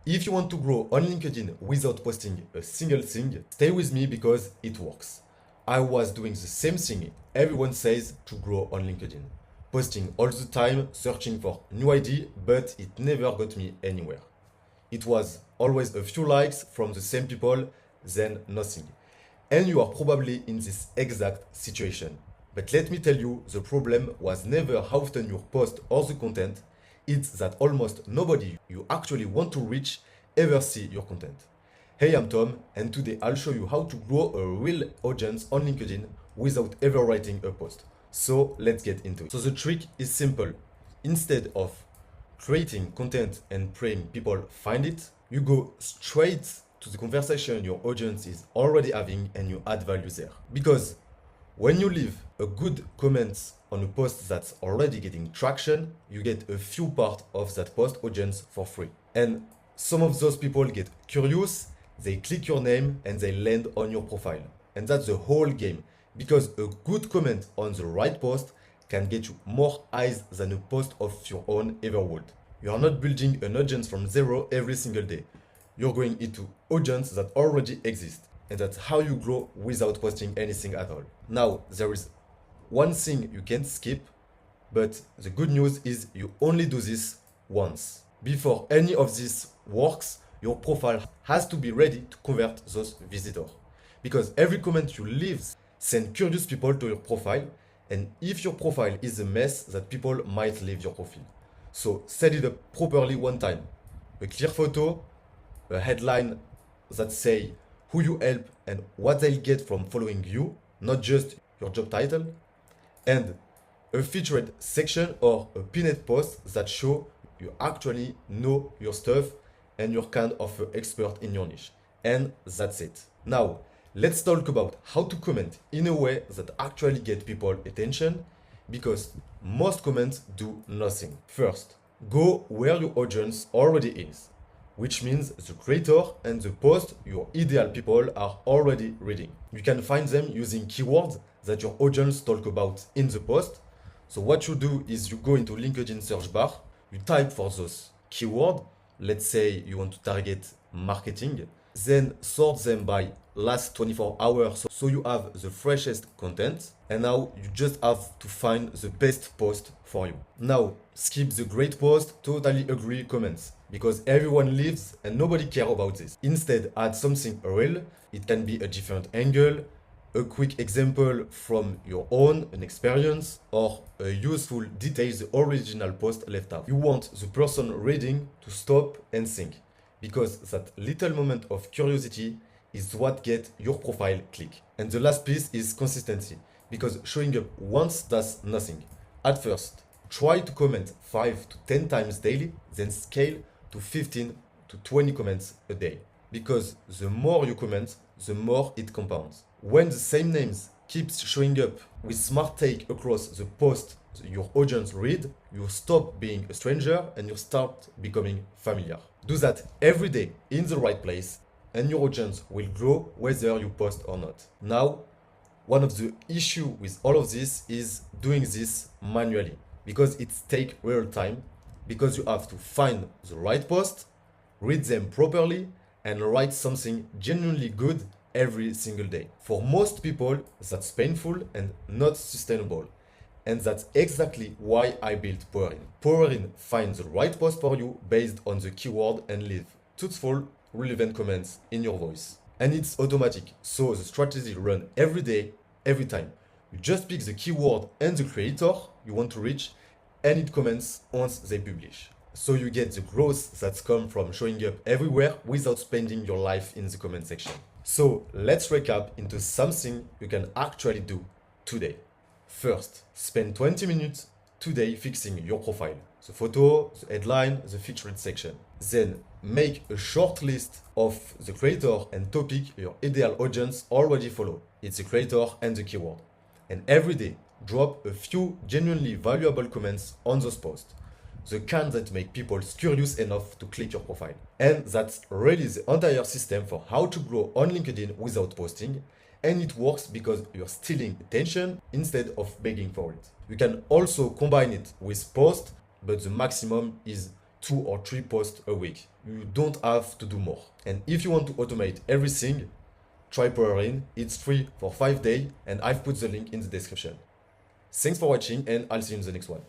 If you want to grow on LinkedIn without posting a single thing, stay with me because it works. I was doing the same thing everyone says to grow on LinkedIn. Posting all the time, searching for new ID, but it never got me anywhere. It was always a few likes from the same people, then nothing. And you are probably in this exact situation. But let me tell you, the problem was never how often you post or the content, it's that almost nobody you actually want to reach ever see your content. Hey, I'm Tom, and today I'll show you how to grow a real audience on LinkedIn without ever writing a post. So let's get into it. So the trick is simple. Instead of creating content and praying people find it, you go straight to the conversation your audience is already having and you add value there. Because when you leave a good comment on a post that's already getting traction, you get a few part of that post audience for free. And some of those people get curious, they click your name and they land on your profile. And that's the whole game. Because a good comment on the right post can get you more eyes than a post of your own ever would. You are not building an audience from zero every single day. You're going into audience that already exist. And that's how you grow without posting anything at all. Now, there is one thing you can't skip, but the good news is you only do this once. Before any of this works, your profile has to be ready to convert those visitors. Because every comment you leave sends curious people to your profile, and if your profile is a mess, that people might leave your profile. So set it up properly one time. A clear photo, a headline that say who you help and what they'll get from following you, not just your job title, and a featured section or a pinned post that show you actually know your stuff and you're kind of an expert in your niche. And that's it. Now, let's talk about how to comment in a way that actually get people attention, because most comments do nothing. First, go where your audience already is, which means the creator and the post your ideal people are already reading. You can find them using keywords that your audience talk about in the post. So what you do is you go into LinkedIn search bar, you type for those keywords. Let's say you want to target marketing, then sort them by last 24 hours so you have the freshest content, and now you just have to find the best post for you. Now skip the great post, totally agree comments, because everyone leaves and nobody cares about this. Instead, add something real. It can be a different angle, a quick example from your own an experience, or a useful detail the original post left out. You want the person reading to stop and think, because that little moment of curiosity is what gets your profile click. And the last piece is consistency, because showing up once does nothing. At first, try to comment 5 to 10 times daily, then scale to 15 to 20 comments a day. Because the more you comment, the more it compounds. When the same names keeps showing up with smart take across the post your audience read, you stop being a stranger and you start becoming familiar. Do that every day in the right place, and your audience will grow whether you post or not. Now, one of the issues with all of this is doing this manually, because it takes real time, because you have to find the right post, read them properly, and write something genuinely good every single day. For most people, that's painful and not sustainable. And that's exactly why I built Powerin. Powerin finds the right post for you based on the keyword and leave truthful, relevant comments in your voice. And it's automatic, so the strategy run every day, every time. You just pick the keyword and the creator you want to reach, and it comments once they publish. So you get the growth that's come from showing up everywhere without spending your life in the comment section. So let's recap into something you can actually do today. First, spend 20 minutes today fixing your profile. The photo, the headline, the featured section. Then make a short list of the creator and topic your ideal audience already follow. It's the creator and the keyword. And every day, drop a few genuinely valuable comments on those posts. The kind that make people curious enough to click your profile. And that's really the entire system for how to grow on LinkedIn without posting. And it works because you're stealing attention instead of begging for it. You can also combine it with posts, but the maximum is 2 or 3 posts a week. You don't have to do more. And if you want to automate everything, try Powerin. It's free for 5 days and I've put the link in the description. Thanks for watching and I'll see you in the next one.